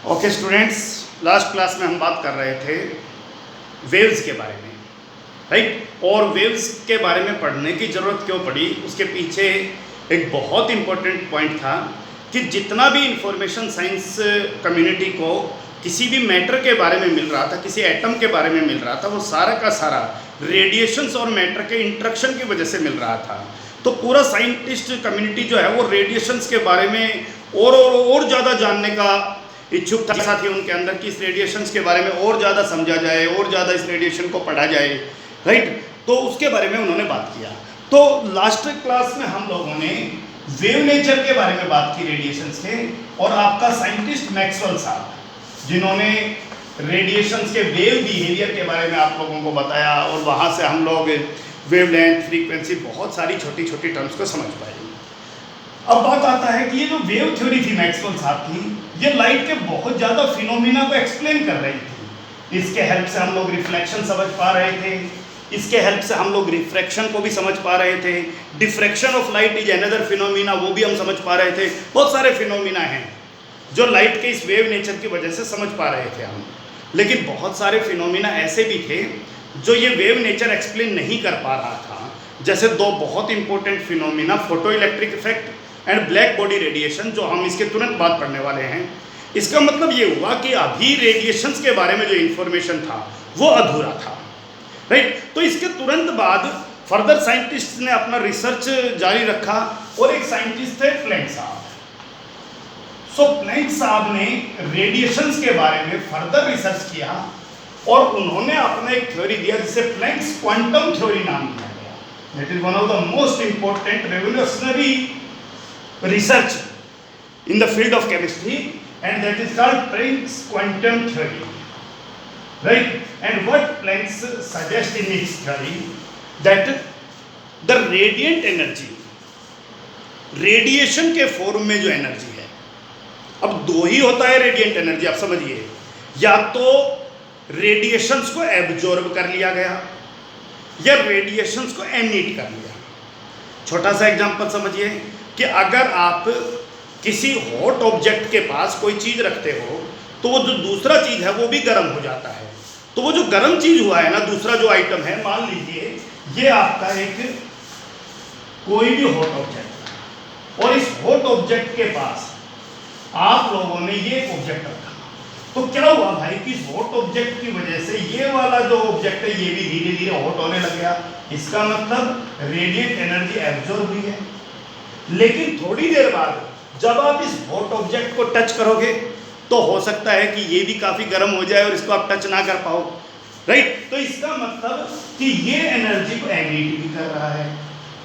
Okay students, last class में हम बात कर रहे थे वेव्स के बारे में, राइट। और वेव्स के बारे में पढ़ने की ज़रूरत क्यों पड़ी, उसके पीछे एक बहुत इम्पोर्टेंट पॉइंट था कि जितना भी इंफॉर्मेशन साइंस कम्युनिटी को किसी भी मैटर के बारे में मिल रहा था, किसी एटम के बारे में मिल रहा था, वो सारा का सारा रेडिएशंस और मैटर के इंटरेक्शन की वजह से मिल रहा था। तो पूरा साइंटिस्ट कम्युनिटी जो है वो रेडिएशंस के बारे में और ज़्यादा जानने का इच्छुक था, साथ ही उनके अंदर की इस रेडिएशंस के बारे में और ज़्यादा समझा जाए और ज़्यादा इस रेडिएशन को पढ़ा जाए, राइट। तो उसके बारे में उन्होंने बात किया। तो लास्ट क्लास में हम लोगों ने वेव नेचर के बारे में बात की रेडिएशंस के, और आपका साइंटिस्ट मैक्सवेल साहब जिन्होंने रेडिएशंस के वेव बिहेवियर के बारे में आप लोगों को बताया, और वहाँ से हम लोग वेवलेंथ, फ्रीक्वेंसी, बहुत सारी छोटी छोटी टर्म्स को समझ पाए। अब बात आता है कि ये जो वेव थ्योरी थी मैक्सवेल साहब की, ये लाइट के बहुत ज़्यादा फिनोमिना को एक्सप्लेन कर रही थी। इसके हेल्प से हम लोग रिफ्लेक्शन समझ पा रहे थे, इसके हेल्प से हम लोग रिफ्रैक्शन को भी समझ पा रहे थे, diffraction of light is another phenomena, वो भी हम समझ पा रहे थे। बहुत सारे फिनोमिना हैं जो लाइट के इस वेव नेचर की वजह से समझ पा रहे थे हम। लेकिन बहुत सारे फिनोमिना ऐसे भी थे जो ये वेव नेचर एक्सप्लेन नहीं कर पा रहा था। जैसे दो बहुत important phenomena, photo electric effect and black body radiation, जो हम इसके तुरंत बाद पढ़ने वाले हैं। इसका मतलब ये हुआ कि अभी रेडिएशंस के बारे में जो इंफॉर्मेशन था वो अधूरा था, राइट। तो इसके तुरंत बाद फर्दर साइंटिस्ट ने अपना रिसर्च जारी रखा, और एक साइंटिस्ट थे प्लैंक साहब। सो प्लैंक साहब ने रेडिएशंस के बारे में फर्दर रिसर्च किया, और उन्होंने अपना एक थ्योरी दिया जिसे प्लैंक्स क्वांटम थ्योरी नाम दिया गया। That is one of the most important revolutionary research in the field of chemistry, and that is called Planck's quantum theory, right? And what Planck suggests in his theory, that the radiant energy, radiation के form में जो energy है, अब दो ही होता है radiant energy, आप समझिए, या तो रेडिएशंस को एब्जॉर्ब कर लिया गया या रेडिएशंस को एमिट कर लिया। छोटा सा एग्जांपल समझिए कि अगर आप किसी हॉट ऑब्जेक्ट के पास कोई चीज़ रखते हो, तो वो जो दूसरा चीज़ है वो भी गर्म हो जाता है। तो वो जो गर्म चीज़ हुआ है ना, दूसरा जो आइटम है, मान लीजिए ये आपका एक कोई भी हॉट ऑब्जेक्ट है, और इस हॉट ऑब्जेक्ट के पास आप लोगों ने ये ऑब्जेक्ट रखा। तो क्या हुआ भाई कि इस हॉट ऑब्जेक्ट की वजह से ये वाला जो ऑब्जेक्ट है ये भी धीरे धीरे हॉट होने लग गया। इसका मतलब रेडिएंट एनर्जी एब्जॉर्ब हुई है। लेकिन थोड़ी देर बाद जब आप इस हॉट ऑब्जेक्ट को टच करोगे, तो हो सकता है कि ये भी काफ़ी गर्म हो जाए और इसको आप टच ना कर पाओ, राइट। तो इसका मतलब कि ये एनर्जी को एमिट भी कर रहा है।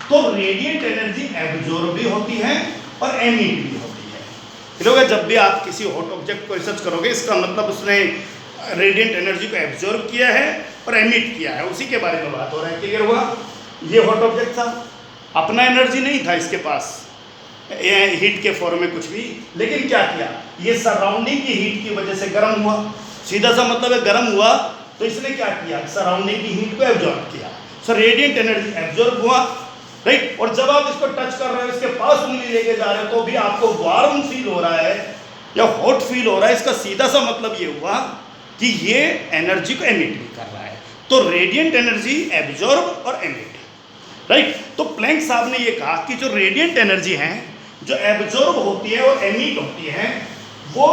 तो रेडिएंट एनर्जी एब्जॉर्ब भी होती है और एमिट भी होती है। क्योंकि जब भी आप किसी हॉट ऑब्जेक्ट को रिसर्च करोगे, इसका मतलब उसने रेडिएंट एनर्जी को एब्जॉर्ब किया है और एमिट किया है, उसी के बारे में बात हो रहा है। क्लियर हुआ? ये हॉट ऑब्जेक्ट था, अपना एनर्जी नहीं था इसके पास हीट के फॉर्म में कुछ भी, लेकिन क्या किया, ये सराउंडिंग की हीट की वजह से गर्म हुआ। सीधा सा मतलब है गर्म हुआ, तो इसने क्या किया, सराउंडिंग की हीट को एब्जॉर्ब किया। सो रेडिएंट एनर्जी एब्जॉर्ब हुआ, राइट। और जब आप इसको टच कर रहे हो, इसके पास उंगली लेके जा रहे हो, तो भी आपको वार्म फील हो रहा है या हॉट फील हो रहा है। इसका सीधा सा मतलब ये हुआ कि ये एनर्जी को एमिट भी कर रहा है। तो रेडिएंट एनर्जी एब्जॉर्ब और एमिट, राइट। तो प्लैंक साहब ने ये कहा कि जो रेडिएंट एनर्जी है, जो एब्जॉर्ब होती है और एमिट होती है, वो,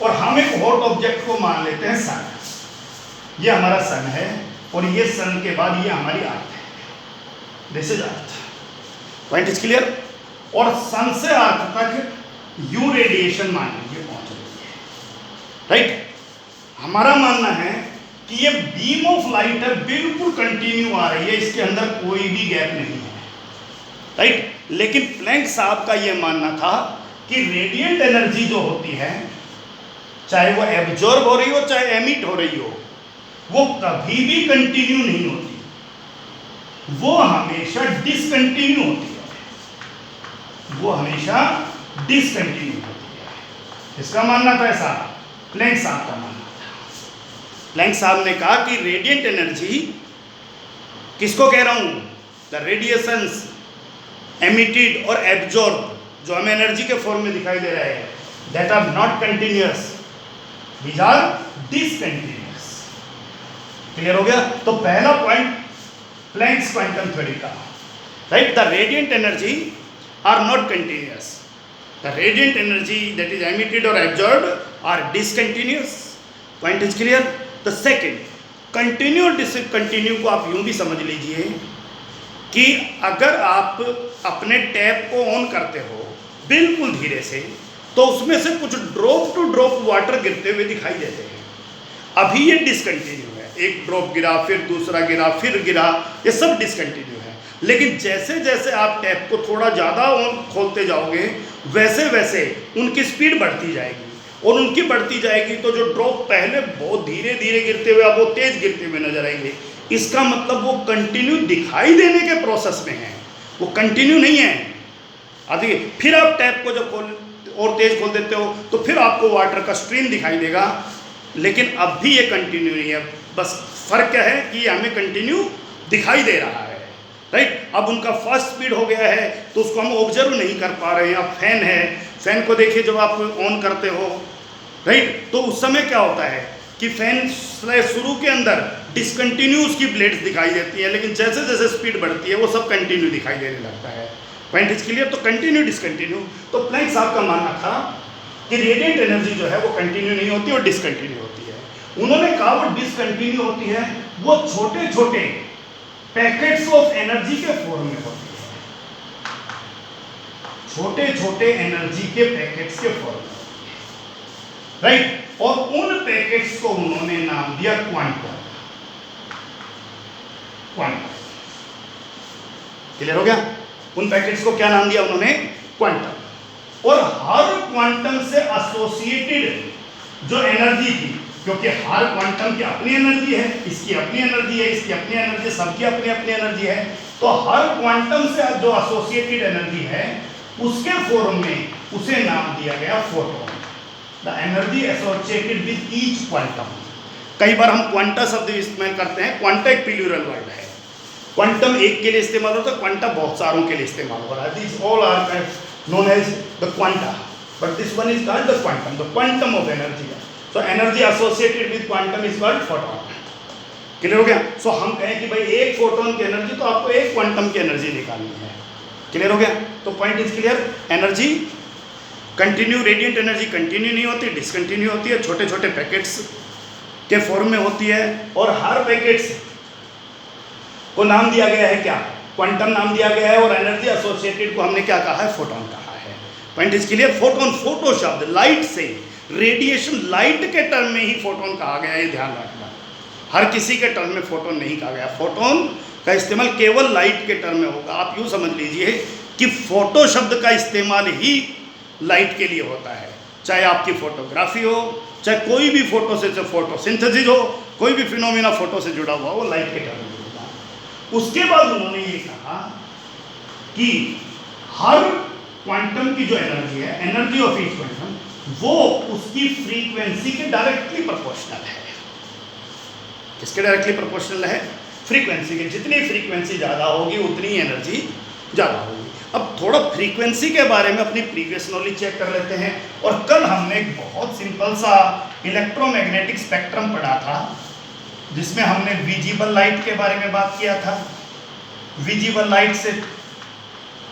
और हम एक हॉट ऑब्जेक्ट को मान लेते हैं सन। ये हमारा सन है, और ये सन के बाद ये हमारी अर्थ है। This is earth. Point is clear? और सन से अर्थ तक यू रेडिएशन मान लीजिए पहुंच रही है, राइट। हमारा मानना है कि ये बीम ऑफ लाइट है, बिल्कुल कंटिन्यू आ रही है, इसके अंदर कोई भी गैप नहीं है, राइट। लेकिन प्लैंक साहब का ये मानना था कि रेडिएंट एनर्जी जो होती है, चाहे वो एब्जॉर्ब हो रही हो चाहे एमिट हो रही हो, वो कभी भी कंटिन्यू नहीं होती, वो हमेशा डिसकंटिन्यू होती है, वो हमेशा डिसकंटिन्यू होती है। इसका मानना था ऐसा, प्लैंक साहब का मानना। प्लैंक साहब ने कहा कि रेडिएंट एनर्जी, किसको कह रहा हूं, द रेडिएशंस एमिटेड और एब्जॉर्ब, जो हमें एनर्जी के फॉर्म में दिखाई दे रहा है, that are not continuous, these are discontinuous. Clear हो गया? तो पहला पॉइंट प्लैंक्स क्वांटम थ्योरी का, right, the radiant energy are not continuous, the radiant energy that is emitted और absorbed are discontinuous. Point is clear? The second, continue और discontinue को आप यूं भी समझ लीजिए कि अगर आप अपने टैप को ऑन करते हो बिल्कुल धीरे से, तो उसमें से कुछ ड्रॉप टू ड्रॉप वाटर गिरते हुए दिखाई देते हैं. अभी ये डिसकंटिन्यू है, एक ड्रॉप गिरा, फिर दूसरा गिरा, फिर गिरा, ये सब डिसकंटिन्यू है. लेकिन जैसे जैसे आप टैप को थोड़ा ज़्यादा ऑन खोलते जाओगे, वैसे वैसे उनकी स्पीड बढ़ती जाएगी, और उनकी बढ़ती जाएगी तो जो ड्रॉप पहले बहुत धीरे धीरे गिरते हुए अब वो तेज गिरते हुए नजर आएंगे. इसका मतलब वो कंटिन्यू दिखाई देने के प्रोसेस में है, वो कंटिन्यू नहीं है. अब देखिए, फिर आप टैप को जब खोल और तेज खोल देते हो तो फिर आपको वाटर का स्ट्रीम दिखाई देगा, लेकिन अब भी ये कंटिन्यू नहीं है. बस फर्क क्या है कि हमें कंटिन्यू दिखाई दे रहा है, राइट. अब उनका फास्ट स्पीड हो गया है तो उसको हम ऑब्जर्व नहीं कर पा रहे हैं. अब फैन है, फैन को देखिए जब आप ऑन करते हो, राइट, तो उस समय क्या होता है कि फैन शुरू के अंदर डिसकंटिन्यू उसकी ब्लेड्स दिखाई देती है, लेकिन जैसे जैसे स्पीड बढ़ती है वो सब कंटिन्यू दिखाई देने लगता है. Point is clear? तो कंटिन्यू डिसकंटिन्यू, तो प्लैंक साहब का मानना था कि रेडिएंट एनर्जी जो है वो कंटिन्यू नहीं होती और डिसकंटिन्यू होती है. उन्होंने कहा वो डिसकंटिन्यू होती है, वो छोटे छोटे पैकेट्स ऑफ एनर्जी के फॉर्म में होती है, छोटे छोटे एनर्जी के पैकेट्स के फॉर्म में, राइट. और उन पैकेट्स को उन्होंने नाम दिया क्वांटम. क्वांटम, क्लियर हो गया? उन पैकेट्स को क्या नाम दिया उन्होंने? क्वांटम. और हर क्वांटम से एसोसिएटेड जो एनर्जी थी, क्योंकि हर क्वांटम की अपनी एनर्जी है, इसकी अपनी एनर्जी है, इसकी अपनी एनर्जी, सबकी अपनी अपनी एनर्जी है, तो हर क्वांटम से जो एसोसिएटेड एनर्जी है उसके फॉर्म में उसे नाम दिया गया photon. The energy associated with each quantum. कई बार हम क्वांटा शब्द इस्तेमाल करते हैं. क्वांटा एक प्लूरल वर्ड है. क्वांटम एक के लिए इस्तेमाल होता है, क्वांटा बहुत सारों के लिए इस्तेमाल हो रहा है. This all are known as the quanta, but this one is called the quantum, the quantum of energy. So energy associated with quantum is called photon. Clear हो गया? सो हम कहें कि भाई एक फोटोन की एनर्जी, तो आपको एक क्वांटम की एनर्जी निकालनी है. क्लियर हो गया? तो point is clear. Energy continue, radiant energy continue नहीं होती, डिसकंटिन्यू होती है, छोटे छोटे पैकेट्स के फॉर्म में होती है. और हर पैकेट्स को नाम दिया गया है क्या? क्वांटम नाम दिया गया है. और एनर्जी एसोसिएटेड को हमने क्या कहा है? फोटोन कहा है. Point is clear. Photon, photo शब्द लाइट से, रेडिएशन, लाइट के टर्म में ही फोटोन कहा गया है, ये ध्यान रखना. हर किसी के टर्म में फोटोन नहीं कहा गया. फोटोन का इस्तेमाल केवल लाइट के टर्म में होगा. आप यूँ समझ लीजिए कि फोटो शब्द का इस्तेमाल ही लाइट के लिए होता है, चाहे आपकी फोटोग्राफी हो, चाहे कोई भी फोटो से, फोटोसिंथेसिस हो, कोई भी फिनोमिना फोटो से जुड़ा हुआ वो लाइट के टर्म में होगा. उसके बाद उन्होंने ये कहा कि हर क्वांटम की जो एनर्जी है, एनर्जी ऑफ ईच क्वांटम, वो उसकी फ्रीक्वेंसी के डायरेक्टली प्रोपोर्शनल है. किसके डायरेक्टली प्रोपोर्शनल है? फ्रीक्वेंसी के. जितनी फ्रीक्वेंसी ज़्यादा होगी उतनी एनर्जी ज़्यादा होगी. अब थोड़ा फ्रीक्वेंसी के बारे में अपनी प्रीवियस नॉलेज चेक कर लेते हैं. और कल हमने एक बहुत सिंपल सा इलेक्ट्रोमैग्नेटिक स्पेक्ट्रम पढ़ा था, जिसमें हमने विजिबल लाइट के बारे में बात किया था. विजिबल लाइट से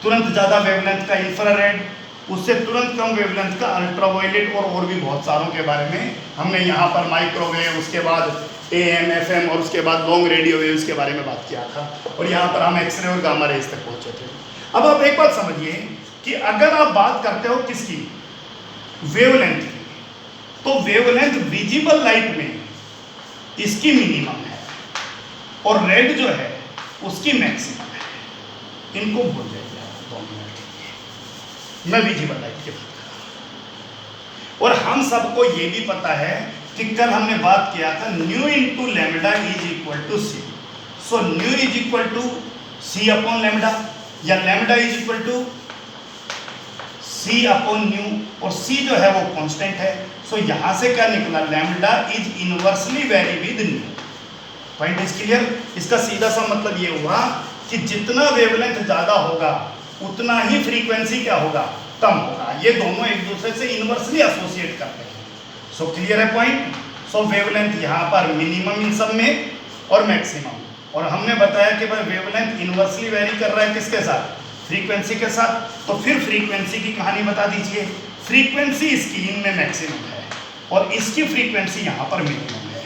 तुरंत ज़्यादा वेवलेंथ का इंफ्रारेड, उससे तुरंत कम वेवलेंथ का अल्ट्रावायलेट, और भी बहुत सारों के बारे में हमने यहाँ पर माइक्रोवेव, उसके बाद AM, FM, और उसके बाद लॉन्ग रेडियो वेव्स के बारे में बात किया था. और यहाँ पर हम एक्सरे और गामा रेज तक पहुँचे थे. अब आप एक बात समझिए कि अगर आप बात करते हो किसकी? वेवलेंथ की, तो वेवलेंथ विजिबल लाइट में इसकी मिनिमम है और रेड जो है उसकी मैक्सिमम है. इनको भूल जाइए आप 2 मिनट के लिए. मैं विजिबल लाइट की बात कर रहा हूँ. और हम सबको ये भी पता है कि कल हमने बात किया था nu into lambda is equal to C. So nu is equal to C upon lambda, या lambda is equal to C upon nu, और सी जो है वो कांस्टेंट है. सो यहाँ से क्या निकला? Lambda is inversely very with new. Point is clear. इसका सीधा सा मतलब ये हुआ कि जितना वेवलेंथ ज़्यादा होगा उतना ही फ्रीक्वेंसी क्या होगा? कम होगा. ये दोनों एक दूसरे से इनवर्सली एसोसिएट करते हैं। सो क्लियर है पॉइंट। सो वेवलेंथ यहाँ पर मिनिमम इन सब में और मैक्सिमम, और हमने बताया कि भाई वेवलेंथ इनवर्सली वेरी कर रहा है किसके साथ, फ्रीक्वेंसी के साथ। तो फिर फ्रीक्वेंसी की कहानी बता दीजिए। फ्रीक्वेंसी इसकी इनमें मैक्सिमम है और इसकी फ्रीक्वेंसी यहाँ पर मिनिमम है।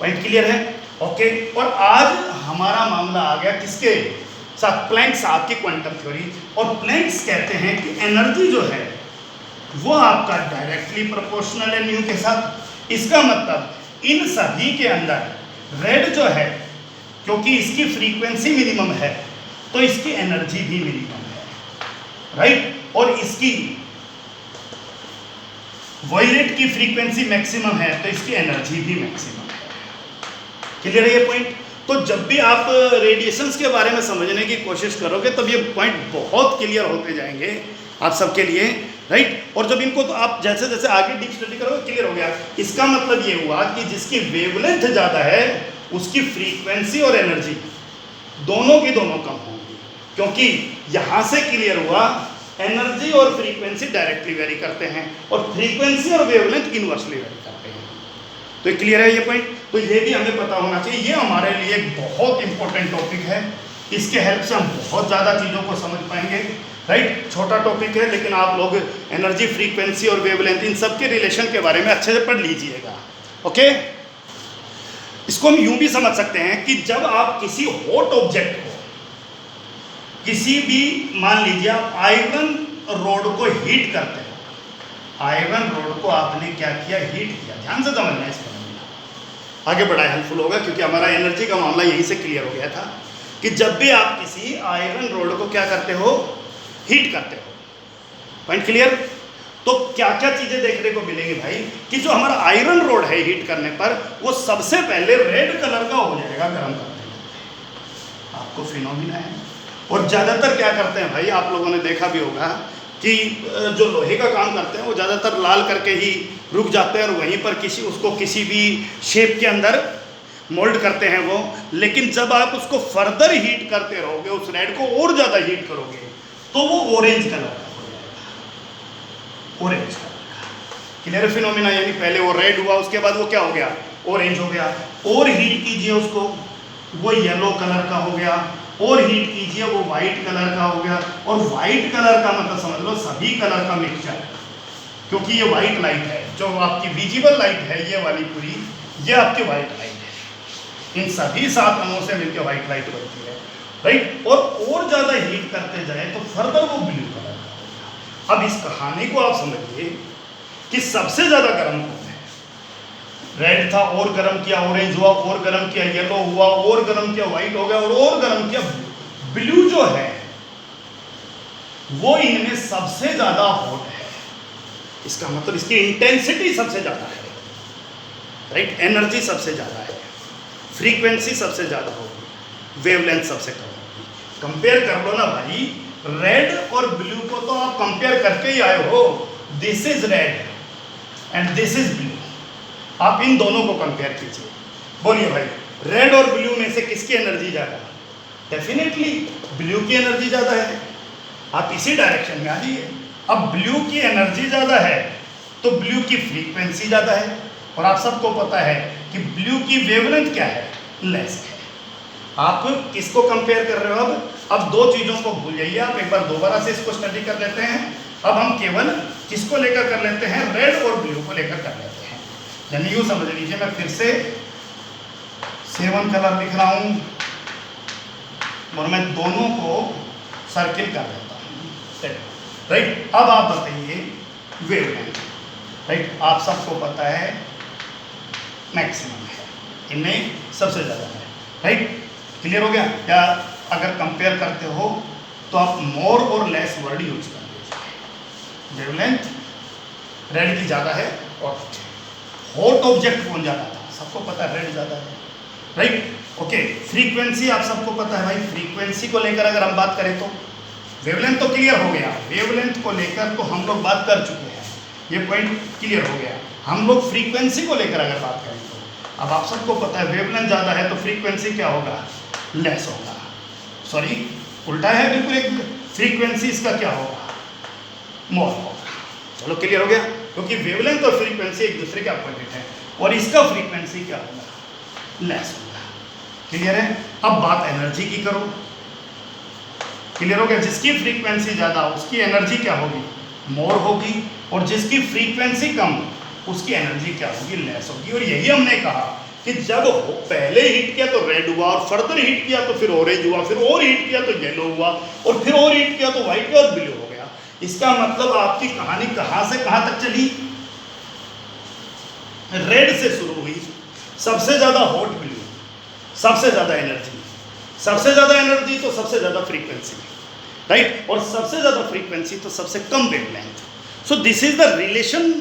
पॉइंट क्लियर है? ओके। और आज हमारा मामला आ गया किसके साथ, प्लैंक्स आपकी क्वांटम थ्योरी। और प्लैंक्स कहते हैं कि एनर्जी जो है वो आपका डायरेक्टली प्रोपोर्शनल है न्यू के साथ। इसका मतलब इन सभी के अंदर रेड जो है, क्योंकि इसकी फ्रीक्वेंसी मिनिमम है तो इसकी एनर्जी भी मिनिमम है, राइट। और इसकी वॉयलेट की फ्रीक्वेंसी मैक्सिमम है तो इसकी एनर्जी भी मैक्सिमम है। क्लियर है ये पॉइंट? तो जब भी आप रेडिएशंस के बारे में समझने की कोशिश करोगे तब ये पॉइंट बहुत क्लियर होते जाएंगे आप सबके लिए, राइट। और जब इनको तो आप जैसे जैसे आगे डीप स्टडी करोगे क्लियर हो गया। इसका मतलब ये हुआ कि जिसकी वेवलेंथ ज़्यादा है उसकी फ्रीक्वेंसी और एनर्जी दोनों की दोनों कम होंगी, क्योंकि यहाँ से क्लियर हुआ एनर्जी और फ्रीक्वेंसी डायरेक्टली वेरी करते हैं और फ्रीक्वेंसी और वेवलेंथ इनवर्सली वेरी करते हैं। तो क्लियर है ये पॉइंट? तो ये भी हमें पता होना चाहिए। ये हमारे लिए एक बहुत इंपॉर्टेंट टॉपिक है, इसके हेल्प से हम बहुत ज़्यादा चीज़ों को समझ पाएंगे, राइट। छोटा टॉपिक है लेकिन आप लोग एनर्जी, फ्रीक्वेंसी और वेवलेंथ इन सब के रिलेशन के बारे में अच्छे से पढ़ लीजिएगा, ओके। इसको हम यूं भी समझ सकते हैं कि जब आप किसी हॉट ऑब्जेक्ट को, किसी भी, मान लीजिए आप आयरन रोड को हीट करते हो, आयरन रोड को आपने क्या किया, हीट किया। ध्यान से समझना है इसको, आगे बड़ा हेल्पफुल होगा क्योंकि हमारा एनर्जी का मामला यहीं से क्लियर हो गया था कि जब भी आप किसी आयरन रोड को क्या करते हो, हीट करते हो। Point clear? तो क्या क्या चीजें देखने को मिलेंगी भाई कि जो हमारा आयरन रोड है हीट करने पर वो सबसे पहले रेड कलर का हो जाएगा गर्म करते हैं। आपको फिनोमिना है। और ज़्यादातर क्या करते हैं भाई, आप लोगों ने देखा भी होगा कि जो लोहे का काम करते हैं वो ज़्यादातर लाल करके ही रुक जाते हैं और वहीं पर उसको किसी भी शेप के अंदर मोल्ड करते हैं वो। लेकिन जब आप उसको फर्दर हीट करते रहोगे, उस रेड को और ज़्यादा हीट करोगे तो वो ऑरेंज कलर का हो जाएगा, ऑरेंज कलर का। Clear phenomena? यानी पहले वो रेड हुआ, उसके बाद वो क्या हो गया, ऑरेंज हो गया। और हीट कीजिए उसको, वो येलो कलर का हो गया। और हीट कीजिए वो वाइट कलर का हो गया। और वाइट कलर का मतलब समझ लो सभी कलर का मिक्सचर, क्योंकि ये वाइट लाइट है, जो आपकी विजिबल लाइट है ये वाली पूरी, ये आपकी वाइट लाइट है। इन सभी 7 रंगों से मिलकर वाइट लाइट बनती है, राइट। और ज़्यादा हीट करते जाए तो फर्दर वो ब्लू कलर का होगा। अब इस कहानी को आप समझिए कि सबसे ज़्यादा गर्म कौन है। रेड था और गर्म किया ऑरेंज हुआ, और गर्म किया येलो हुआ, और गर्म किया व्हाइट हो गया, और गर्म किया ब्लू जो है वो इनमें सबसे ज़्यादा हॉट है। इसका मतलब इसकी इंटेंसिटी सबसे ज़्यादा है, राइट। एनर्जी सबसे ज़्यादा है, फ्रीक्वेंसी सबसे ज़्यादा होगी, वेवलेंथ सबसे कम होगी। कंपेयर कर लो ना भाई, रेड और ब्लू को तो आप कंपेयर करके ही आए हो। This is red and this is blue. आप इन दोनों को कंपेयर कीजिए, बोलिए भाई रेड और ब्लू में से किसकी एनर्जी ज़्यादा? डेफिनेटली ब्लू की एनर्जी ज़्यादा है। आप इसी डायरेक्शन में आ जाइए। अब ब्लू की एनर्जी ज़्यादा है तो ब्लू की फ्रीक्वेंसी ज़्यादा है, और आप सबको पता है कि ब्लू की वेवलेंथ क्या है, लेस है। आप किसको कंपेयर कर रहे हो? अब 2 चीज़ों को भूल जाइए, आप एक बार दोबारा से इसको स्टडी कर लेते हैं। अब हम केवल किसको लेकर कर लेते हैं, रेड और ब्लू को लेकर कर लेते हैं। यानी यूँ समझ लीजिए, मैं फिर से 7 कलर लिख रहा हूँ और मैं दोनों को सर्किल कर देता हूँ, राइट। अब आप बताइए वेवलेंथ, राइट। आप सबको पता है मैक्सिमम है, इनमें सबसे ज़्यादा है, राइट। क्लियर हो गया? या अगर कंपेयर करते हो तो आप मोर और लेस वर्ड यूज कर लीजिए। वेवलेंथ रेड की ज़्यादा है। और हॉट ऑब्जेक्ट कौन ज़्यादा था? सबको पता है रेड ज़्यादा है, राइट। ओके, फ्रीक्वेंसी आप सबको पता है भाई। फ्रीक्वेंसी को लेकर अगर हम बात करें तो वेवलेंथ तो क्लियर हो गया, वेवलेंथ को लेकर तो हम लोग बात कर चुके हैं, ये पॉइंट क्लियर हो गया। हम लोग फ्रीक्वेंसी को लेकर अगर बात करें तो अब आप सबको पता है वेवलेंथ ज़्यादा है तो फ्रीक्वेंसी क्या होगा, लेस होगा। सॉरी, उल्टा है बिल्कुल, एक फ्रीक्वेंसी इसका क्या होगा, मोर होगा। चलो क्लियर हो गया, क्योंकि वेवलेंथ और फ्रीक्वेंसी एक दूसरे के अपोजिट है और इसका फ्रीक्वेंसी क्या होगा, लेस होगा। क्लियर है। अब बात एनर्जी की करो, क्लियर हो गया। जिसकी फ्रीक्वेंसी ज़्यादा उसकी एनर्जी क्या होगी, मोर होगी, और जिसकी फ्रीक्वेंसी कम उसकी एनर्जी क्या होगी, लेस होगी। और यही हमने कहा कि जब पहले हिट किया तो रेड हुआ, और फर्दर हिट किया तो फिर ऑरेंज हुआ, फिर और हिट किया तो येलो हुआ, और फिर और हिट किया तो व्हाइट और ब्लू हो गया। इसका मतलब आपकी कहानी कहाँ से कहाँ तक चली, रेड से शुरू हुई, सबसे ज़्यादा हॉट ब्लू, सबसे ज़्यादा एनर्जी, सबसे ज़्यादा एनर्जी तो सबसे ज़्यादा फ्रीक्वेंसी, राइट, और सबसे ज़्यादा फ्रीक्वेंसी तो सबसे कम wavelength. So this is the relation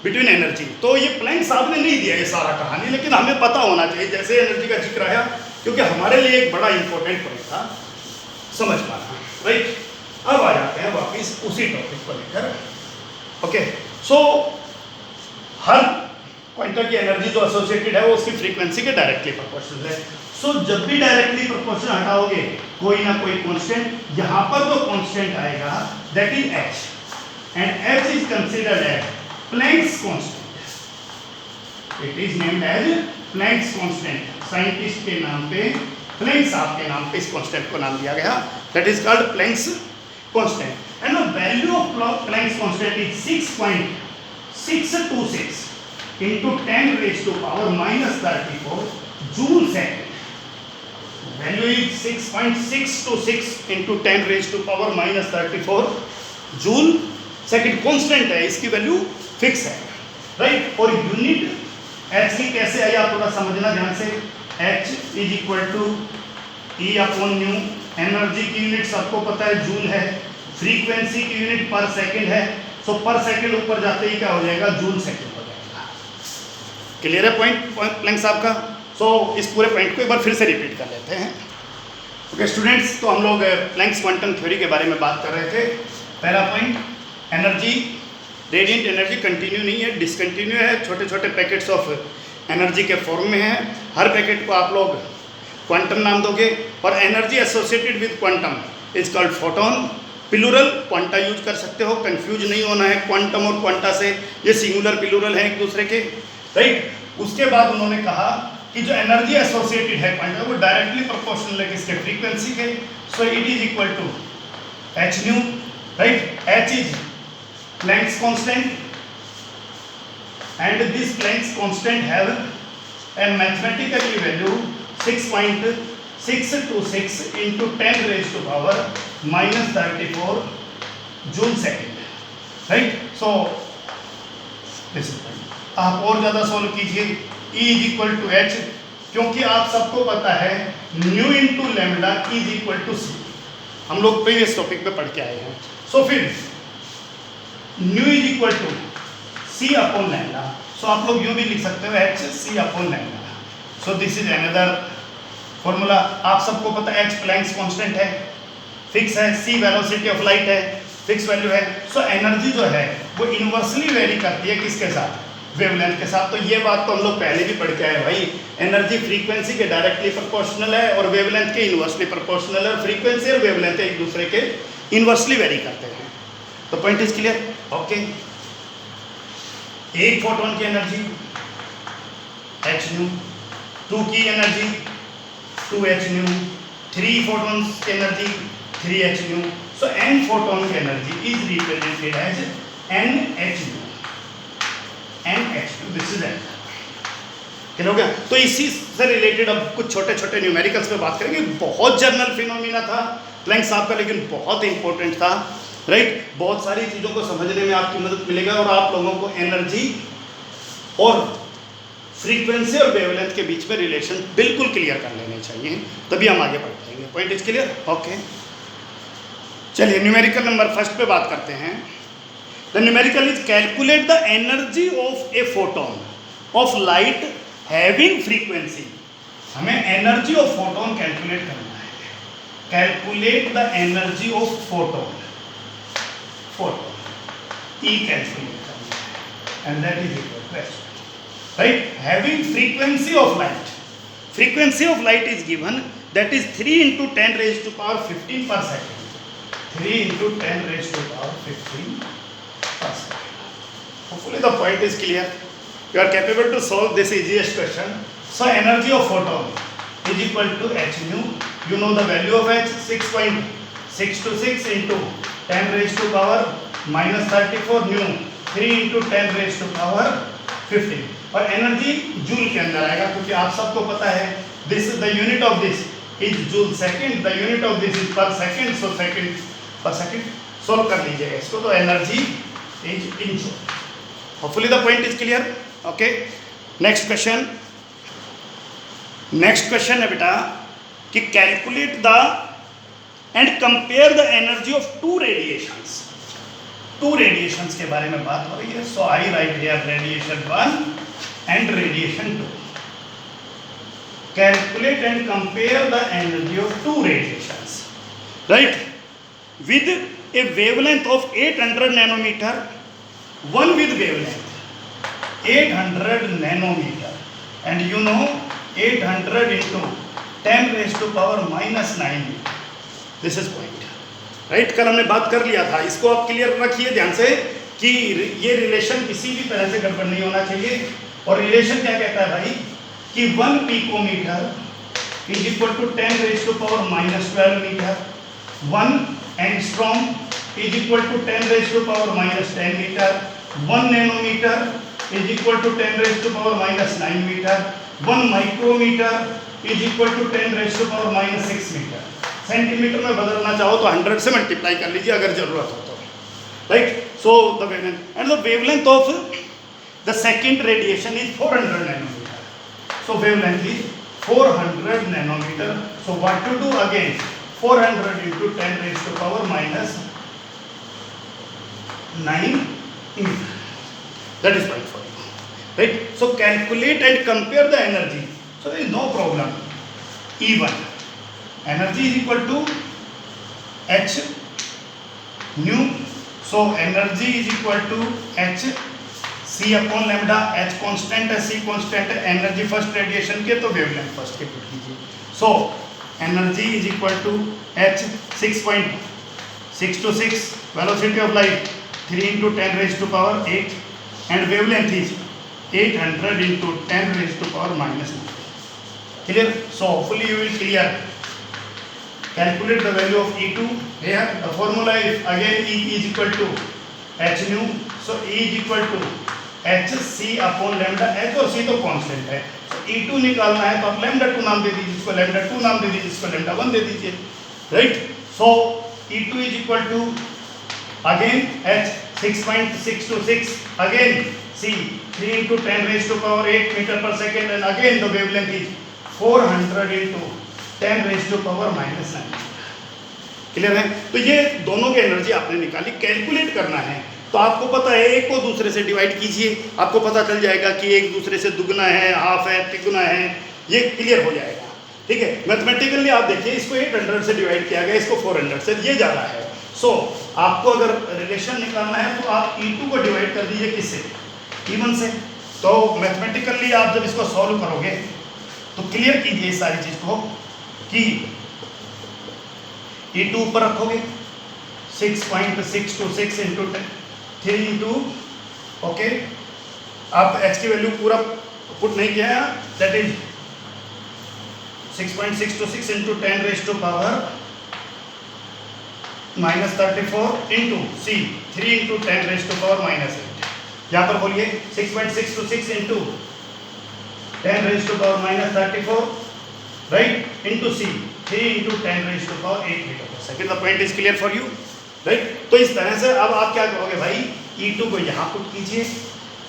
between energy. तो ये प्लैंक साहब ने नहीं दिया ये सारा कहानी, लेकिन हमें पता होना चाहिए जैसे एनर्जी का जिक्र आया, क्योंकि हमारे लिए एक बड़ा इंपॉर्टेंट पॉइंट था समझ पाना, राइट। अब आ जाते हैं वापिस उसी टॉपिक को लेकर। ओके, सो हर क्वांटम की एनर्जी जो एसोसिएटेड है वो उसकी फ्रीक्वेंसी के डायरेक्टली प्रोपोर्शनल है। सो जब भी डायरेक्टली प्रोपोर्शनल हटाओगे कोई ना कोई कांस्टेंट, यहाँ पर जो कांस्टेंट आएगा that is H, and H is considered as Planck's constant. It is named as Planck's constant. Scientist के नाम पे, प्लैंक साहब के नाम पे इस कांस्टेंट को नाम दिया गया, that is called Planck's constant. And the value of Planck's constant is 6.626 into 10 raised to power minus 34 joule second. Value is 6.626 into 10 raised to power minus 34 joule second. constant है, इसकी वैल्यू फिक्स है, right. और unit H की कैसे आई आप थोड़ा समझना ध्यान से। H is equal to E upon nu, energy की यूनिट सबको पता है जूल है, फ्रीक्वेंसी की यूनिट पर सेकंड है, सो पर सेकंड ऊपर जाते ही क्या हो जाएगा, जूल सेकंड हो जाएगा। क्लियर है पॉइंट प्लैंक साहब का। सो इस पूरे पॉइंट को एक बार फिर से रिपीट कर लेते हैं। ओके स्टूडेंट्स, तो हम लोग प्लैंक्स क्वांटम थ्योरी के बारे में बात कर रहे थे। पहला point, energy, radiant energy continue नहीं है, डिसकंटिन्यू है, छोटे छोटे पैकेट्स ऑफ एनर्जी के फॉर्म में है। हर पैकेट को आप लोग क्वांटम नाम दोगे, और energy associated with quantum is called photon. Plural quanta use कर सकते हो, कंफ्यूज नहीं होना है क्वांटम और क्वांटा से, ये सिंगुलर प्लूरल है एक दूसरे के, राइट। उसके बाद उन्होंने कहा कि जो एनर्जी एसोसिएटेड है क्वांटम वो डायरेक्टली प्रोपोर्शनल है किसके, फ्रीक्वेंसी के। So it is equal to H nu, right. H is Planck's constant, and this Planck's constant have a mathematical value 6.626 into 10 raised to power minus 34 joule second, right? So this is आप और ज़्यादा solve कीजिए। E is equal to H, क्योंकि आप सबको पता है nu into lambda is equal to C, हम लोग प्रीवियस टॉपिक पे पढ़ के आए हैं। सो फिर nu is equal to C upon lambda, so आप लोग यूँ भी लिख सकते हो H C upon lambda. So this is another formula. आप सबको पता है एच प्लैंक्स कांस्टेंट है, फिक्स है, सी वेलोसिटी ऑफ लाइट है, फिक्स वैल्यू है। सो एनर्जी जो है वो इन्वर्सली वेरी करती है किसके साथ, वेवलेंथ के साथ। तो ये बात तो हम लोग पहले भी पढ़ के आए भाई, एनर्जी फ्रीक्वेंसी के डायरेक्टली प्रोपोर्शनल है और वेवलेंथ के इन्वर्सली प्रोपोर्शनल है, और फ्रीक्वेंसी और वेवलेंथ एक दूसरे के इन्वर्सली वेरी करते हैं। तो पॉइंट इज क्लियर, ओके। एक फोटोन की एनर्जी एच न्यू, 2 की एनर्जी 2h न्यू, 3 फोटॉन्स की energy 3h nu. So n photon की energy is represented as nh nu, nh nu, this is n। Clear हो गया। तो इसी से रिलेटेड अब कुछ छोटे छोटे न्यूमेरिकल्स पे बात करेंगे। बहुत जनरल फिनोमिना था प्लैंक साहब का, लेकिन बहुत इंपॉर्टेंट था, राइट। बहुत सारी चीज़ों को समझने में आपकी मदद मिलेगा, और आप लोगों को एनर्जी और फ्रीक्वेंसी और वेवलेंथ के बीच में रिलेशन बिल्कुल क्लियर कर लेने चाहिए, तभी हम आगे बढ़ पाएंगे। Point is clear, okay. चलिए न्यूमेरिकल नंबर फर्स्ट पे बात करते हैं। The numerical is calculate the energy of a photon of light having frequency. हमें एनर्जी ऑफ फोटोन कैलकुलेट करना है। Calculate the energy of photon, E calculate करना है, and that is equal to h, right? Having frequency of light, frequency of light is given, that is 3 into 10 raised to power 15 per second. 3 into 10 raised to power 15 per second. Hopefully the point is clear. You are capable to solve this easiest question. So energy of photon is equal to h nu. You know the value of h, 6.626 into 10 raised to power minus 34 nu, 3 into 10 raised to power 15. और energy joule के अंदर आएगा, क्योंकि आप सबको पता है this is the unit of this is joule second, the unit of this is per second, so second per second. Solve कर लीजिएगा इसको, तो energy is in joule. Hopefully the point is clear. Okay, next question. Next question है बेटा कि calculate the and compare the energy of two radiations. Two radiations के बारे में बात हो रही है. So I write here radiation 1 and radiation 2. Calculate and compare the energy of two radiations, right, with a wavelength of 800 nanometer, one with wavelength 800 nanometer, and you know 800 into 10 raised to power minus 9 meter. This is point, right. कल हमने बात कर लिया था, इसको आप clear रखिए ध्यान से कि ये रिलेशन किसी भी तरह से गड़बड़ नहीं होना चाहिए. और रिलेशन क्या कहता है भाई कि 1 picometre is equal to 10 raise to power minus 12 metre, 1 angstrom is equal to 10 raise to power minus 10 metre, 1 nanometre is equal to 10 raise to power minus 9 metre, 1 micrometre is equal to 10 raise to power minus 6 metre. Centimetre में बदलना चाहो तो 100 से multiply कर लीजिए अगर जरूरत हो तो, right. So the wavelength and the wavelength of the second radiation is 400 nanometer. So wavelength is 400 nanometer. So what to do again? 400 into 10 raised to power minus 9 meter. That is point for you, right? So calculate and compare the energy. So there is no problem. E1 energy is equal to h nu. So energy is equal to h C upon lambda. h constant है, c constant है. Energy first radiation के तो wavelength first के put कीजिए. So energy is equal to h 6.626, velocity of light 3 into 10 raised to power 8 and wavelength is 800 into 10 raised to power minus 9. Clear. So hopefully you will clear. Calculate the value of E2. Here the formula is again E is equal to h nu. So E is equal to H C upon lambda. H और C तो constant है. तो E2 निकालना है तो आप lambda 2 नाम दे दीजिए, इसको लैम्डा 2 नाम दे दीजिए, इसको लैम्डा 1 दे दीजिए, right. So E2 is equal to again h 6.626, again c 3 into 10 raised to power 8 meter per second, and again the wavelength is 400 into 10 raised to power minus 9. Clear है. तो ये दोनों की एनर्जी आपने निकाली. कैलकुलेट करना है तो आपको पता है एक को दूसरे से डिवाइड कीजिए, आपको पता चल जाएगा कि एक दूसरे से दुगना है, हाफ है, तिगुना है, ये क्लियर हो जाएगा. ठीक है. मैथमेटिकली आप देखिए इसको 800 से डिवाइड किया गया, इसको 400 से, ये ज़्यादा है. सो आपको अगर रिलेशन निकालना है तो आप E2 को डिवाइड कर दीजिए किससे? E1 से. तो मैथमेटिकली आप जब इसको सॉल्व करोगे तो क्लियर कीजिए इस सारी चीज़ को कि E2 ऊपर रखोगे 6.626 इंटू 3 इंटू, ओके, आप h की वैल्यू पूरा पुट नहीं किया है, that is 6.626 into 10 raise to power minus 34 into c 3 into 10 raise to power minus 8. यहाँ पर बोलिए 6.626 into 10 raise to power minus 34, right, into c 3 into 10 raise to power 8 metre per second. The point is clear for you, right. तो इस तरह से अब आप क्या करोगे भाई, E2 को यहाँ पुट कीजिए,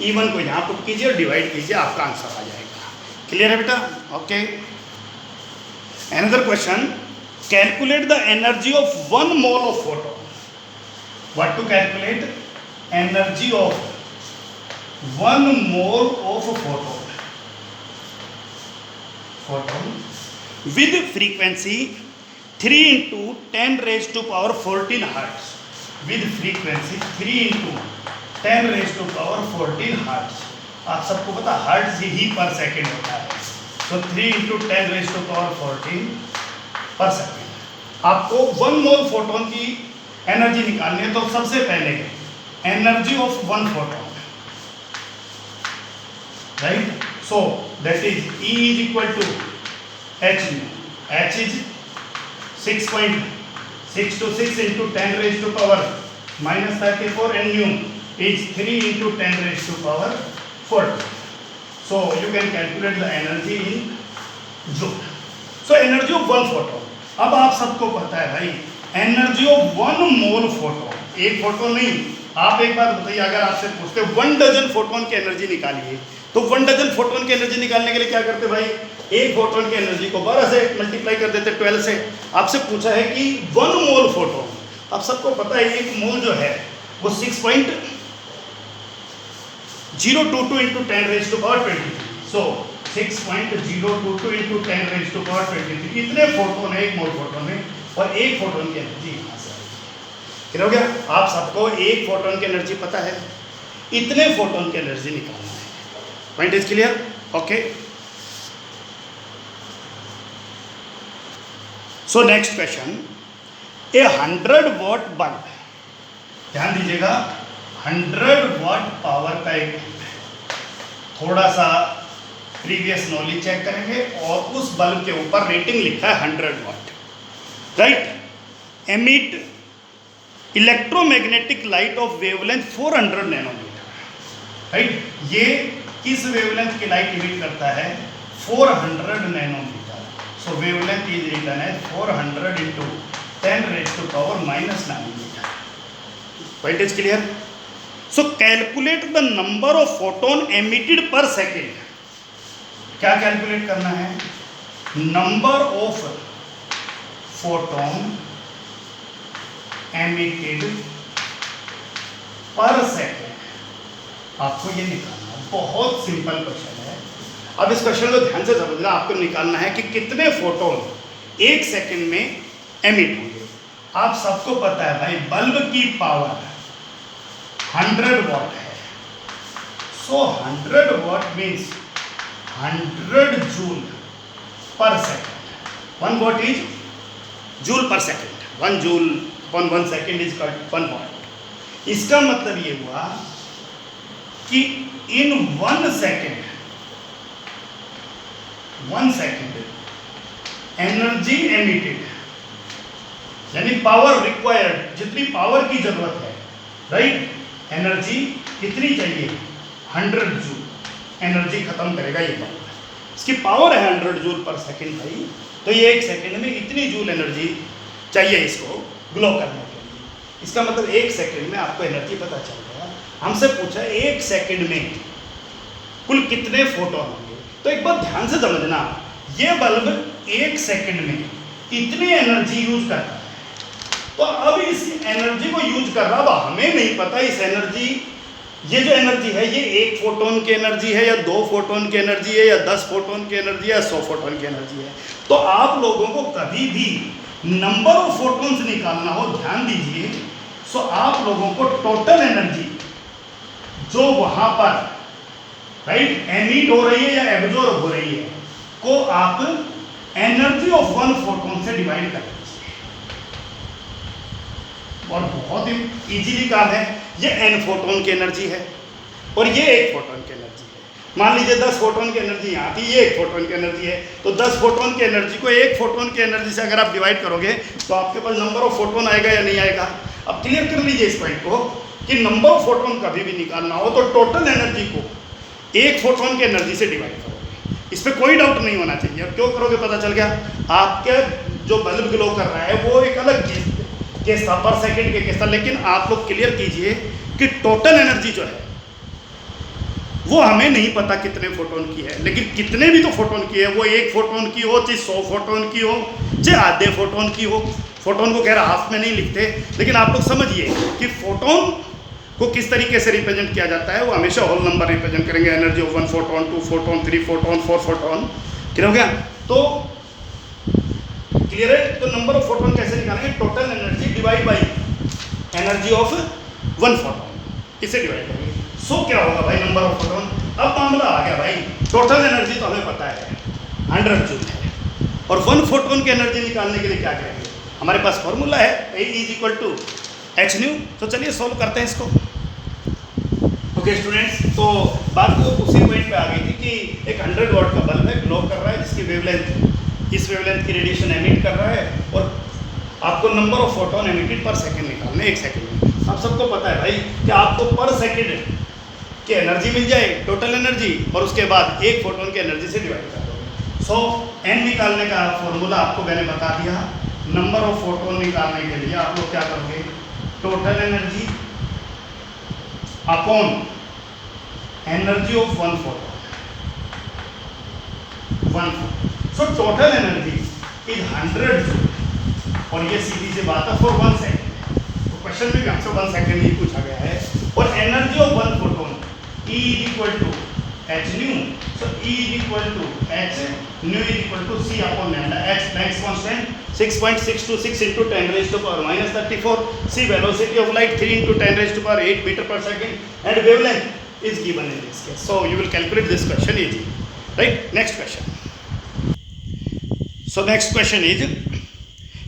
E1 को यहाँ पुट कीजिए और डिवाइड कीजिए, आपका आंसर आ जाएगा. क्लियर है बेटा. Okay. Another question, calculate the energy of 1 mole of photon. What to calculate? Energy of 1 mole of photon with frequency 3 into 10 raised to power 14 hertz. With frequency 3 into 10 raised to power 14 hertz. आप सबको पता hertz ही पर second होता है. तो 3 into 10 raised to power 14 पर second. आपको 1 मोल photon की एनर्जी निकालनी है तो सबसे पहले energy of 1 photon right? So that is E is equal to h nu. H is 6.626 into 10 raised to power minus 34 and nu is 3 into 10 raised to power 40. So you can calculate the energy in joule. So energy of one photon. अब आप सबको पता है भाई energy of 1 mole photon, एक photon नहीं। आप एक बात बताइए, अगर आपसे पूछते 1 डजन फोटोन की एनर्जी निकालिए, तो 1 डजन फोटोन की एनर्जी निकालने के लिए क्या करते भाई, एक फोटोन की एनर्जी को 12 से मल्टीप्लाई कर देते 12 से। आपसे पूछा है कि 1 मोल फोटोन, आप सबको पता है एक मोल जो है वो 6.022 into 10 raised to power 23। So 6.022 into 10 raised to power 23 इतने फोटोन है एक मोल फोटोन में, और एक फोटोन की एनर्जी यहाँ से आएगी। क्या हो गया, आप सबको एक फोटोन की एनर्जी पता है, इतने फोटोन की एनर्जी निकालना है। Point is clear? Okay. So next question, A 100 what bulb, ध्यान दीजिएगा 100 वॉट पावर का एक बल्ब है। थोड़ा सा प्रीवियस नॉलेज चेक करेंगे और उस बल्ब के ऊपर रेटिंग लिखा है 100 watt, right. Emit electromagnetic light of wavelength 400 nanometre, right. ये किस वेवलेंथ की लाइट इमिट करता है, 400 nanometre. So wavelength is written as 400 into 10 raised to power minus 9 meter. Point is clear? So calculate the number of photon emitted per second. क्या calculate करना है, number of photon emitted पर second, आपको ये निकालना है। बहुत सिंपल क्वेश्चन है। अब इस क्वेश्चन को ध्यान से समझना, आपको निकालना है कि कितने फोटोन एक सेकेंड में एमिट होंगे। आप सबको पता है भाई बल्ब की पावर 100 वॉट है। सो 100 वॉट मीन्स 100 जूल पर सेकेंड। 1 वॉट इज जूल पर second, 1 joule upon 1 second is 1 what. इसका मतलब ये हुआ कि इन 1 सेकेंड एनर्जी एमिटेड, यानी पावर रिक्वायर्ड, जितनी पावर की जरूरत है, राइट, एनर्जी कितनी चाहिए, 100 जूल एनर्जी खत्म करेगा ये बल्ब। इसकी पावर है 100 जूल पर सेकेंड भाई, तो ये एक सेकेंड में इतनी जूल एनर्जी चाहिए इसको ग्लो करने के लिए। इसका मतलब एक सेकेंड में आपको एनर्जी पता चल गया। हमसे पूछा एक सेकेंड में कुल कितने फोटोन होंगे। तो एक बात ध्यान से समझना, ये बल्ब एक सेकेंड में इतनी एनर्जी यूज करता है, तो अब इस एनर्जी को यूज कर रहा, अब हमें नहीं पता इस एनर्जी, ये जो एनर्जी है ये 1 फोटोन की एनर्जी है या 2 फोटोन की एनर्जी है या 10 फोटोन की एनर्जी है या 100 फोटोन की एनर्जी है। तो आप लोगों को कभी भी नंबर ऑफ फोटोन्स निकालना हो, ध्यान दीजिए, सो आप लोगों को टोटल एनर्जी जो वहां पर, राइट, एमिट हो रही है या एब्जॉर्ब हो रही है, को आप एनर्जी ऑफ 1 फोटोन से डिवाइड कर दीजिए। और बहुत ही इजीली काम है, ये n फोटोन की एनर्जी है और ये 1 फोटोन की एनर्जी है। मान लीजिए 10 फोटोन की एनर्जी यहाँ थी, ये 1 फोटोन की एनर्जी है, तो 10 फोटोन की एनर्जी को 1 फोटोन की एनर्जी से अगर आप डिवाइड करोगे तो आपके पास नंबर ऑफ फोटोन आएगा या नहीं आएगा। अब क्लियर कर लीजिए इस पॉइंट को कि नंबर ऑफ फोटोन कभी भी निकालना हो तो टोटल एनर्जी को 1 फोटोन की एनर्जी से डिवाइड करोगे, इस पर कोई डाउट नहीं होना चाहिए। और क्यों करोगे पता चल गया, आपके जो बल्ब ग्लो कर रहा है वो एक अलग चीज केस था, पर सेकेंड के केस था, लेकिन आप लोग क्लियर कीजिए कि टोटल एनर्जी जो है वो हमें नहीं पता कितने फोटोन की है, लेकिन कितने भी तो फोटोन की है, वो 1 फोटोन की हो, चाहे 100 फोटोन की हो, चाहे आधे फोटोन की हो। फोटोन को कह रहा हाफ में नहीं लिखते, लेकिन आप लोग समझिए कि फोटोन को किस तरीके से रिप्रेजेंट किया जाता है। वो हमेशा होल नंबर रिप्रेजेंट करेंगे, energy of 1 photon, 2 photon, 3 photon, 4 photon. Clear हो गया? तो क्लियर है? तो नंबर ऑफ फोटोन कैसे निकालेंगे, total energy divide by energy of 1 photon, इसे डिवाइड करेंगे। सो क्या होगा भाई, नंबर ऑफ फोटोन। अब मामला आ गया भाई, टोटल एनर्जी तो हमें पता है 100 जूल है, और 1 फोटोन की एनर्जी निकालने के लिए क्या करेंगे, हमारे पास फॉर्मूला है A is equal to H nu. तो चलिए सॉल्व करते हैं इसको। ओके स्टूडेंट्स, तो बात को उसी पॉइंट पे आ गई थी कि एक 100 वाट का बल्ब है, ग्लो कर रहा है, जिसकी वेवलेंथ इस वेवलेंथ की रेडिएशन एमिट कर रहा है, और आपको नंबर ऑफ फोटोन एमिटेड पर सेकंड निकालना है 1 सेकंड में। आप सबको पता है भाई कि आपको पर सेकंड की एनर्जी मिल जाए, टोटल एनर्जी, और उसके बाद एक फोटोन की एनर्जी से डिवाइड कर दोगे। सो एन निकालने का फॉर्मूला आपको मैंने बता दिया। नंबर ऑफ फोटोन निकालने के लिए आप लोग क्या करोगे, total energy upon energy of one photon, so total energy is 100 joule, और ये सीधी सी बात है फॉर 1 सेकंड। तो क्वेश्चन में भी हमसे 1 सेकंड ही पूछा गया है, और energy of one photon E equal to H nu, so E equal to H nu equal to C upon lambda. H Planck's constant 6.626 into 10 raised to power minus 34, c velocity of light 3 into 10 raised to power 8 meter per second, and wavelength is given in this case. So you will calculate this question easy, right? Next question. So next question is,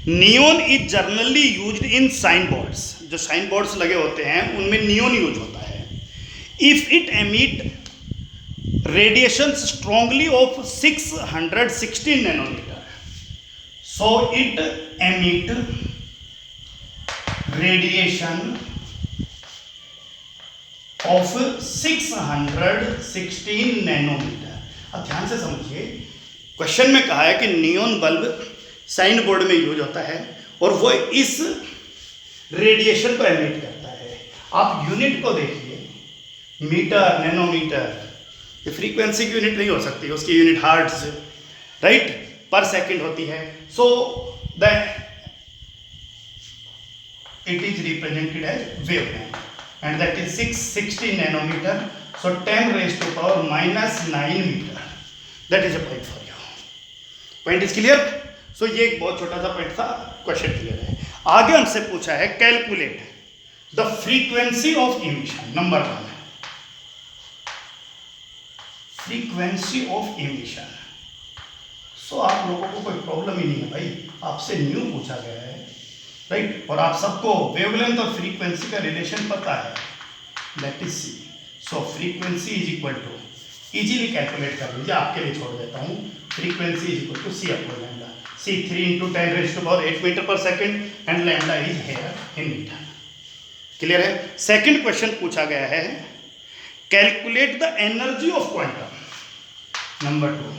neon is generally used in signboards. जो sign boards लगे होते हैं उनमें neon use होता है। If it emit radiation strongly of 616 nanometre, so it emit radiation of 616 nanometre. अब ध्यान से समझिए, क्वेश्चन में कहा है कि नियोन बल्ब साइन बोर्ड में यूज होता है और वो इस रेडिएशन को एमिट करता है। आप यूनिट को देखिए, मीटर, नैनोमीटर, ये फ्रीक्वेंसी की यूनिट नहीं हो सकती, उसकी unit hertz, right, per second होती है। So that it is represented as wavelength, and that is 660 nanometre, so 10 raised to power minus 9 metre. That is a point for you. Point is clear? So ये एक बहुत छोटा सा point था, question clear है। आगे हमसे पूछा है calculate the frequency of emission. Number 1, frequency of emission. So आप लोगों को कोई प्रॉब्लम ही नहीं है भाई, आपसे न्यू पूछा गया है, राइट, और आप सबको वेवलेंथ और फ्रीक्वेंसी का रिलेशन पता है, that is C. So frequency is equal to, easily calculate कर लीजिए, आपके लिए छोड़ देता हूँ, frequency is equal to C upon lambda. C 3 into 10 raised to power 8 meter per second, and lambda is here in meter. Clear है? Second question पूछा गया है, calculate the energy of quantum. Number 2,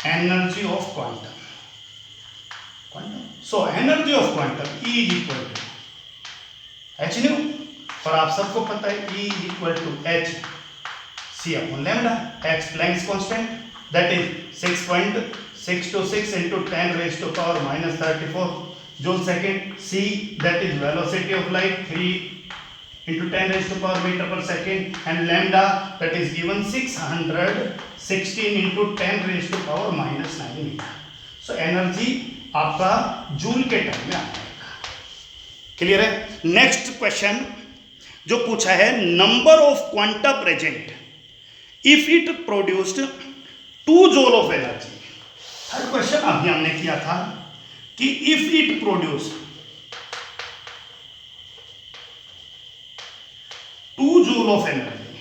energy of quantum. So energy of quantum E is equal to h new, और आप सबको पता है E is equal to h c upon lambda। h Planck's constant, that is 6.626 into 10 raised to power minus 34 joule second। c, that is velocity of light, 3 into 10 raised to power meter per second, and lambda, that is given 616 into 10 raised to power minus 9 meter। so energy आपका joule के term में आ जाएगा। Clear है? Next question जो पूछा है, number of quanta present if it produced 2 joule of energy. Third question अभी हमने किया था कि if it produce 2 joule of energy,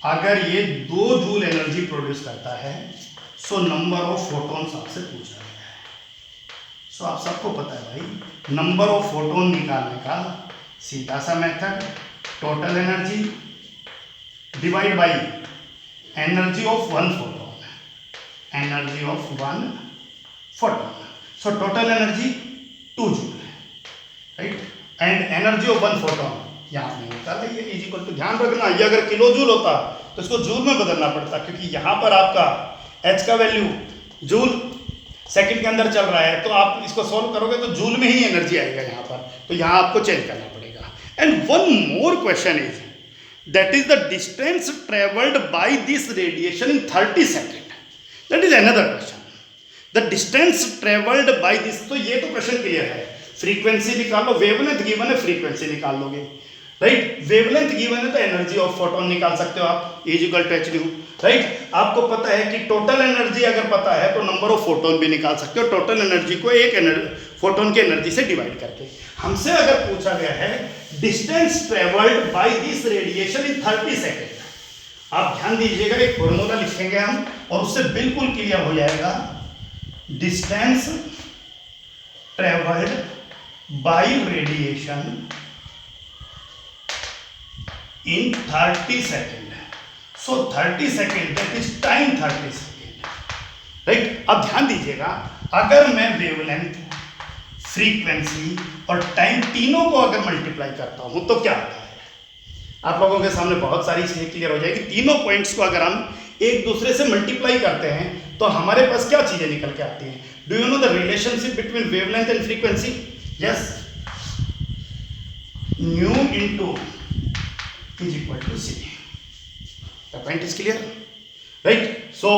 अगर ये 2 जूल एनर्जी प्रोड्यूस करता है, सो नंबर ऑफ फोटॉन्स आपसे पूछा गया है। सो आप सबको पता है भाई, नंबर ऑफ फोटोन निकालने का सीधा सा method, total energy divide by energy of one photon, energy of one photon. So total energy 2 joule है, right, and energy of one photon यहाँ नहीं होता है, ये इज इक्वल टू, ध्यान रखना, ये अगर किलो जूल होता तो इसको जूल में बदलना पड़ता, क्योंकि यहाँ पर आपका h का वैल्यू जूल सेकंड के अंदर चल रहा है, तो आप इसको सॉल्व करोगे तो जूल में ही एनर्जी आएगा यहाँ पर, तो यहाँ आपको चेंज करना पड़ेगा। And one more question is, that is the distance travelled by this radiation in 30 second. That is another question, the distance travelled by this. तो ये तो क्वेश्चन क्लियर है, फ्रीक्वेंसी निकाल लो, वेवलेंथ गिवन है, फ्रीक्वेंसी निकाल लोगे, राइट, वेवलेंथ गिवन है तो एनर्जी ऑफ फोटोन निकाल सकते हो आप, is equal to h nu, right. आपको पता है कि टोटल एनर्जी अगर पता है तो नंबर ऑफ फोटोन भी निकाल सकते हो, टोटल एनर्जी को एक फोटोन की एनर्जी से डिवाइड करके। हमसे अगर पूछा गया है distance travelled by this radiation in 30 second. आप ध्यान दीजिएगा, एक फॉर्मूला लिखेंगे हम और उससे बिल्कुल क्लियर हो जाएगा। Distance travelled bye radiation in 30 second. So 30 second that is time 30 second, right. अब ध्यान दीजिएगा, अगर मैं वेवलेंथ, फ्रीक्वेंसी और टाइम तीनों को अगर मल्टीप्लाई करता हूं तो क्या आता है? आप लोगों के सामने बहुत सारी चीजें क्लियर हो जाएगी। तीनों पॉइंट्स को अगर हम एक दूसरे से मल्टीप्लाई करते हैं तो हमारे पास क्या चीजें निकल के आती हैं? Do you know the relationship between wavelength and frequency? Yes, nu into is equal to C. The point is clear, right. So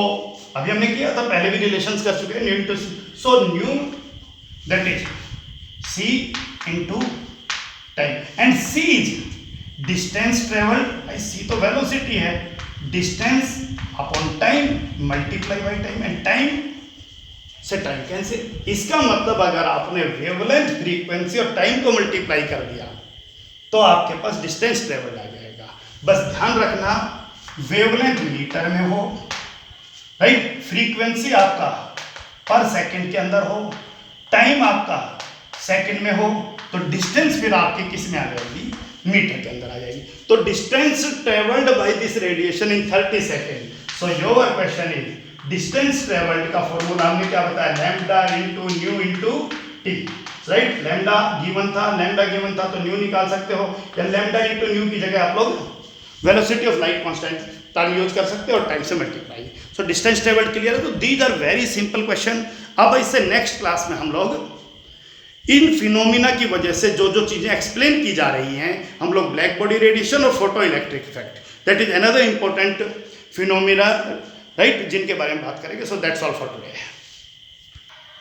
अभी हमने किया था, पहले भी रिलेशंस कर चुके हैं, nu into C. So nu that is C into time and C is distance travelled by C, तो वेलोसिटी है, distance upon time multiply by time and time से टाइम कैंसिल। इसका मतलब अगर आपने वेवलेंथ, फ्रीक्वेंसी और टाइम को multiply कर दिया तो आपके पास डिस्टेंस ट्रेवल्ड आ जाएगा। बस ध्यान रखना, वेवलेंथ मीटर में हो, राइट, फ्रीक्वेंसी आपका पर सेकंड के अंदर हो, टाइम आपका सेकंड में हो, तो डिस्टेंस फिर आपकी किस में आ जाएगी? मीटर के अंदर आ जाएगी। तो distance travelled by this radiation in 30 second. So your question is distance travelled का फॉर्मूला हमने क्या बताया? Lambda into new into T, right. Lambda given था तो न्यू निकाल सकते हो, या लैम्डा इनटू न्यू की जगह आप लोग velocity of light constant use कर सकते हो और टाइम से multiply. So distance travelled clear है। तो these are very simple question. अब इससे नेक्स्ट क्लास में हम लोग इन फिनोमिना की वजह से जो जो चीजें एक्सप्लेन की जा रही हैं, हम लोग ब्लैक बॉडी रेडिएशन और photo electric effect, that is another important phenomena, right, जिनके बारे में बात करेंगे। So that's all for today.